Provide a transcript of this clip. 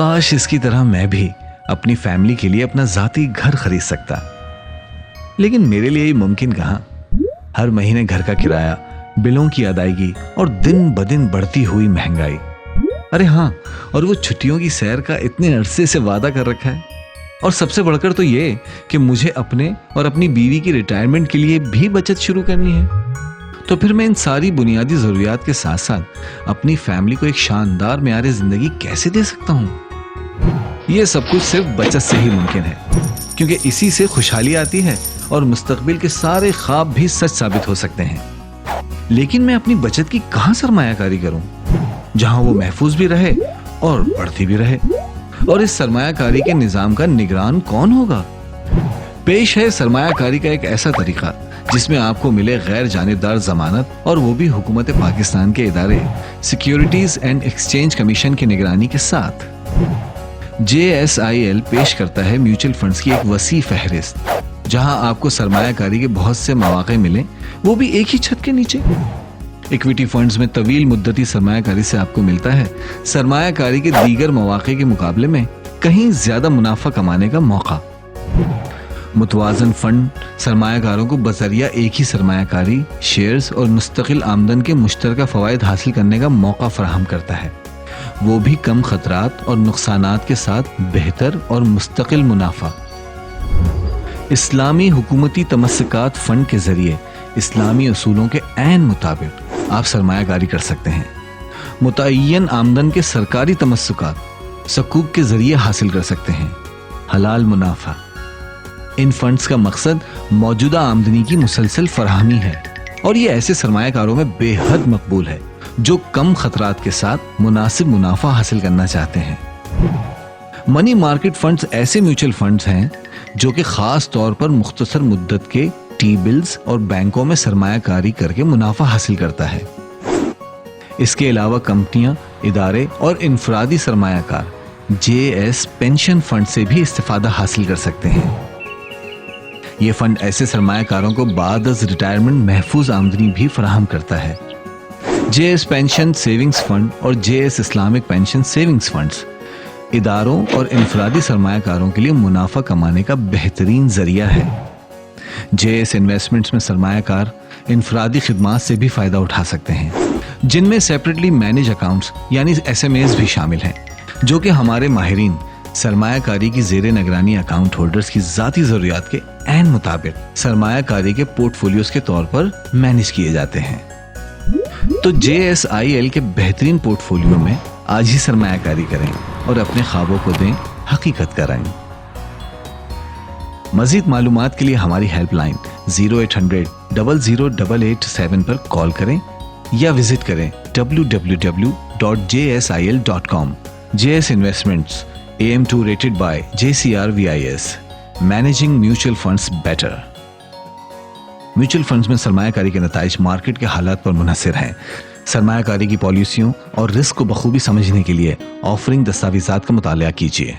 کاش اس کی طرح میں بھی اپنی فیملی کے لیے اپنا ذاتی گھر خرید سکتا، لیکن میرے لیے یہ ممکن کہاں۔ ہر مہینے گھر کا کرایہ، بلوں کی ادائیگی اور دن بدن بڑھتی ہوئی مہنگائی۔ ارے ہاں، اور وہ چھٹیوں کی سیر کا اتنے عرصے سے وعدہ کر رکھا ہے، اور سب سے بڑھ کر تو یہ کہ مجھے اپنے اور اپنی بیوی کی ریٹائرمنٹ کے لیے بھی بچت شروع کرنی ہے۔ تو پھر میں ان ساری بنیادی ضروریات کے ساتھ ساتھ اپنی فیملی کو ایک شاندار معیار زندگی کیسے دے سکتا ہوں؟ یہ سب کچھ صرف بچت سے ہی ممکن ہے، کیونکہ اسی سے خوشحالی آتی ہے اور مستقبل کے سارے خواب بھی سچ ثابت ہو سکتے ہیں۔ لیکن میں اپنی بچت کی کہاں سرمایہ کاری کروں جہاں وہ محفوظ بھی رہے اور بڑھتی بھی رہے؟ اور اس سرمایہ کاری کے نظام کا نگران کون ہوگا؟ پیش ہے سرمایہ کاری کا ایک ایسا طریقہ جس میں آپ کو ملے غیر جانبدار ضمانت، اور وہ بھی حکومت پاکستان کے ادارے سیکیورٹیز اینڈ ایکسچینج کمیشن کی نگرانی کے ساتھ۔ JSIL پیش کرتا ہے میوچل فنڈز کی ایک وسیع فہرست، جہاں آپ کو سرمایہ کاری کے بہت سے مواقع ملیں، وہ بھی ایک ہی چھت کے نیچے۔ ایکویٹی فنڈز میں طویل مدتی سرمایہ کاری سے آپ کو ملتا ہے سرمایہ کاری کے دیگر مواقع کے مقابلے میں کہیں زیادہ منافع کمانے کا موقع۔ متوازن فنڈ سرمایہ کاروں کو بذریعہ ایک ہی سرمایہ کاری، شیئرز اور مستقل آمدن کے مشترکہ فوائد حاصل کرنے کا موقع فراہم کرتا ہے، وہ بھی کم خطرات اور نقصانات کے ساتھ بہتر اور مستقل منافع۔ اسلامی حکومتی تمسکات فنڈ کے ذریعے اسلامی اصولوں کے عین مطابق آپ سرمایہ کاری کر سکتے ہیں۔ متعین آمدن کے سرکاری تمسکات صکوک کے ذریعے حاصل کر سکتے ہیں، حلال منافع۔ ان فنڈز کا مقصد موجودہ آمدنی کی مسلسل فراہمی ہے، اور یہ ایسے سرمایہ کاروں میں بے حد مقبول ہے جو کم خطرات کے ساتھ مناسب منافع حاصل کرنا چاہتے ہیں۔ منی مارکیٹ فنڈز ایسے میوچل فنڈز ہیں جو کہ خاص طور پر مختصر مدت کے ٹی بلز اور بینکوں میں سرمایہ کاری کر کے منافع حاصل کرتا ہے۔ اس کے علاوہ کمپنیاں، ادارے اور انفرادی سرمایہ کار JS پینشن فنڈ سے بھی استفادہ حاصل کر سکتے ہیں۔ یہ فنڈ ایسے سرمایہ کاروں کو بعد از ریٹائرمنٹ محفوظ آمدنی بھی فراہم کرتا ہے۔ JS پینشن سیونگز فنڈ اور JS Islamic pension savings funds اداروں اور انفرادی سرمایہ کاروں کے لیے منافع کمانے کا بہترین ذریعہ ہے۔ JS انویسٹمنٹس میں سرمایہ کار انفرادی خدمات سے بھی فائدہ اٹھا سکتے ہیں، جن میں سیپریٹلی مینج اکاؤنٹس یعنی SMAs بھی شامل ہیں، جو کہ ہمارے ماہرین سرمایہ کاری کی زیر نگرانی اکاؤنٹ ہولڈرز کی ذاتی ضروریات کے عین مطابق سرمایہ کاری کے پورٹ فولیوز کے طور پر مینج کیے جاتے ہیں۔ تو JSIL کے بہترین پورٹ فولیو میں آج ہی سرمایہ کاری کریں اور اپنے خوابوں کو دیں حقیقت کرائیں۔ مزید معلومات کے لیے ہماری ہیلپ لائن 0800-00-887 پر کال کریں یا وزٹ کریں www.jsil.com۔ JS Investments AM2 rated by JCRVIS Managing Mutual Funds Better۔ Mutual funds میں سرمایہ کاری کے نتائج مارکیٹ کے حالات پر منحصر ہیں۔ سرمایہ کاری کی پالیسیوں اور رسک کو بخوبی سمجھنے کے لیے آفرنگ دستاویزات کا مطالعہ کیجیے۔